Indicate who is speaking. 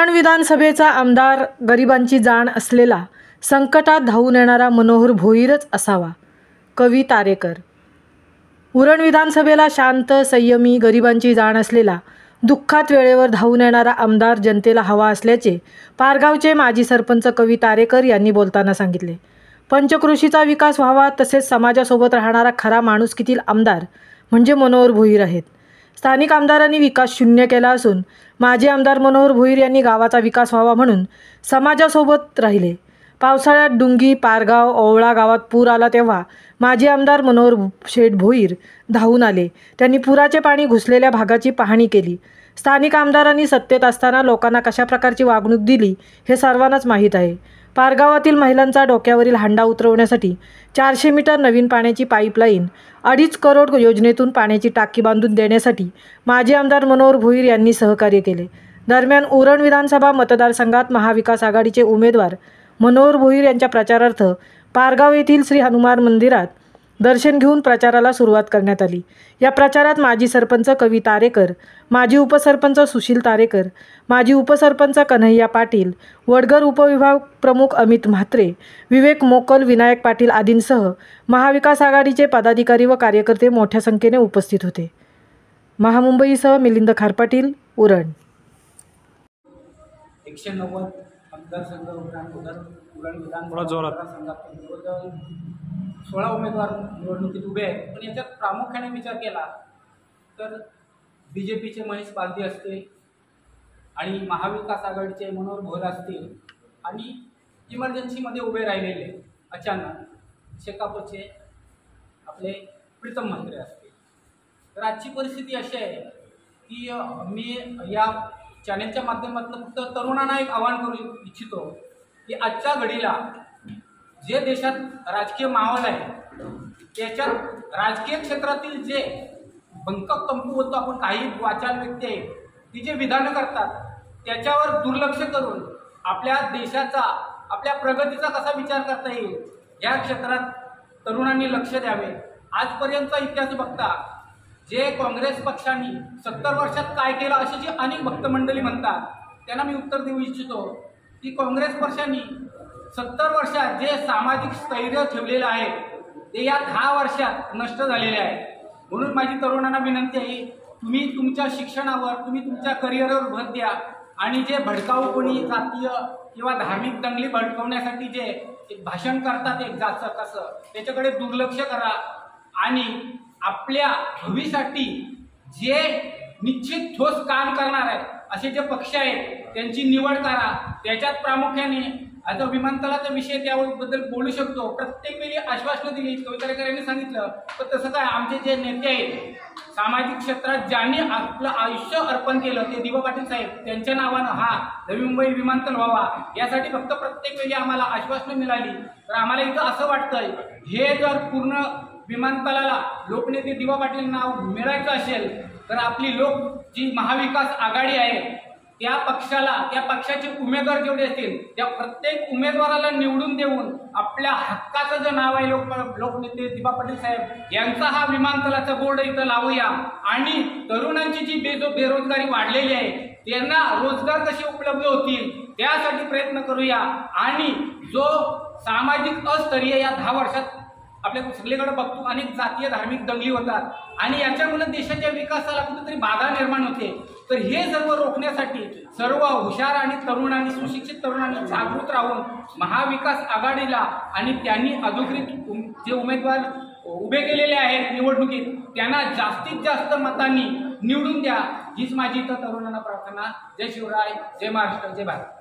Speaker 1: उरण विधानसभेचा आमदार गरिबांची जाण असलेला, संकटात धावून येणारा मनोहर भोईरच असावा. कवी तारेकर. उरण विधानसभेला शांत, संयमी, गरिबांची जाण असलेला, दुःखात वेळेवर धावून येणारा आमदार जनतेला हवा असल्याचे पारगावचे माजी सरपंच कवी तारेकर यांनी बोलताना सांगितले. पंचक्रोशीचा विकास व्हावा तसेच समाजासोबत राहणारा खरा माणुसकीतील आमदार म्हणजे मनोहर भोईर आहेत. स्थानिक आमदारांनी विकास शून्य केला असून माजी आमदार मनोहर भोईर यांनी गावाचा विकास व्हावा म्हणून समाजासोबत राहिले. पावसाळ्यात डुंगी, पारगाव, ओवळा गावात पूर आला तेव्हा माजी आमदार मनोहर शेठ भोईर धावून आले. त्यांनी पुराचे पाणी घुसलेल्या भागाची पाहणी केली. स्थानिक आमदारांनी सत्तेत असताना लोकांना कशा प्रकारची वागणूक दिली हे सर्वांनाच माहीत आहे. पारगावातील महिलांचा डोक्यावरील हांडा उतरवण्यासाठी 400 मीटर नवीन पाण्याची पाईपलाईन, 2.5 करोड योजनेतून पाण्याची टाकी बांधून देण्यासाठी माजी आमदार मनोहर भोईर यांनी सहकार्य केले. दरम्यान उरण विधानसभा मतदारसंघात महाविकास आघाडीचे उमेदवार मनोहर भोईर यांच्या प्रचारार्थ पारगाव येथील श्री हनुमान मंदिरात दर्शन घेऊन प्रचाराला सुरुवात करण्यात आली. या प्रचारात माजी सरपंच कवी तारेकर, माजी उपसरपंच सुशील तारेकर, माजी उपसरपंच कन्हैया पाटील, वडगर उपविभाग प्रमुख अमित म्हात्रे, विवेक मोकल, विनायक पाटील आदींसह महाविकास आघाडीचे पदाधिकारी व कार्यकर्ते मोठ्या संख्येने उपस्थित होते. महामुंबईसह मिलिंद खारपाटील, उरण.
Speaker 2: 190 मतदारसंघ उरण मतदारसंघातून जवळजवळ 16 उमेदवार निवडणुकीत उभे आहेत. पण याच्यात प्रामुख्याने विचार केला तर BJPचे मनीष बालदी असतील आणि महाविकास आघाडीचे मनोहर भोईर असतील आणि इमर्जन्सीमध्ये उभे राहिलेले अचानक शेकापचे आपले प्रीतम मंत्री असतील. तर आजची परिस्थिती अशी आहे की मी या चॅनेलच्या माध्यमातून फक्त तरुणांना एक आवाहन करू इच्छितो की आजच्या घडीला जे देशात राजकीय माहोल आहे त्याच्यात राजकीय क्षेत्रातील जे बंकक कमकुवत आपण काही वाचाल व्यक्ती आहेत ती जे विधानं करतात त्याच्यावर दुर्लक्ष करून आपल्या देशाचा, आपल्या प्रगतीचा कसा विचार करता येईल या क्षेत्रात तरुणांनी लक्ष द्यावे. आजपर्यंतचा इतिहास बघता जे काँग्रेस पक्षाने 70 वर्षात काय केलं अशी जी अनेक भक्तमंडळी म्हणतात त्यांना मी उत्तर देऊ इच्छितो की काँग्रेस पक्षाने 70 वर्षात जे सामाजिक स्थैर्य ठेवलेलं आहे ते या 10 वर्षात नष्ट झालेले आहे. म्हणून माझी तरुणांना विनंती आहे, तुम्ही तुमच्या शिक्षणावर, तुम्ही तुमच्या करिअरवर भर द्या आणि जे भडकाऊ कोणी जातीय किंवा धार्मिक दंगली भडकवण्यासाठी जे एक भाषण करतात एक जातं कसं त्याच्याकडे दुर्लक्ष करा आणि आपल्या भविष्यासाठी जे निश्चित ठोस काम करणार आहे असे जे पक्ष आहेत त्यांची निवड करा. त्याच्यात प्रामुख्याने आता विमानतळाचा विषय त्याबद्दल बोलू शकतो. प्रत्येक वेळी आश्वासनं दिली कवी तारेकर यांनी सांगितलं, पण तसं काय आमचे जे नेते आहेत सामाजिक क्षेत्रात ज्यांनी आपलं आयुष्य अर्पण केलं ते दिवा पाटील साहेब त्यांच्या नावानं हा नवी मुंबई विमानतळ व्हावा यासाठी फक्त प्रत्येक वेळी आम्हाला आश्वासनं मिळाली. तर आम्हाला इथं असं वाटतंय हे जर पूर्ण विमानतळाला लोकनेते दिवा पाटील नाव मिळायचं असेल तर आपली जी महाविकास आघाडी आहे त्या पक्षाचे उमेदवार जेवढे असतील त्या प्रत्येक उमेदवाराला निवडून देऊन आपल्या हक्काचं जे नाव आहे लोकनेते दिवा पाटील साहेब यांचा हा विमानतळाचा बोर्ड इथं लावूया आणि तरुणांची जी बेरोजगारी वाढलेली आहे त्यांना रोजगार कसे उपलब्ध होतील त्यासाठी प्रयत्न करूया आणि जो सामाजिक अस्तरीय या 10 वर्षात आपल्या सगळीकडे बघतो अनेक जातीय धार्मिक दंगली होतात आणि याच्यामुळे देशाच्या विकासाला कुठेतरी बाधा निर्माण होते. तर हे सर्व रोखण्यासाठी सर्व हुशार आणि तरुणांनी, सुशिक्षित तरुणांनी जागृत राहून महाविकास आघाडीला आणि त्यांनी अधिकृत जे उमेदवार उभे केलेले आहेत निवडणुकीत त्यांना जास्तीत जास्त मतांनी निवडून द्या हीच माझी इथं तरुणांना प्रार्थना. जय शिवराय, जय महाराष्ट्र, जय भारत.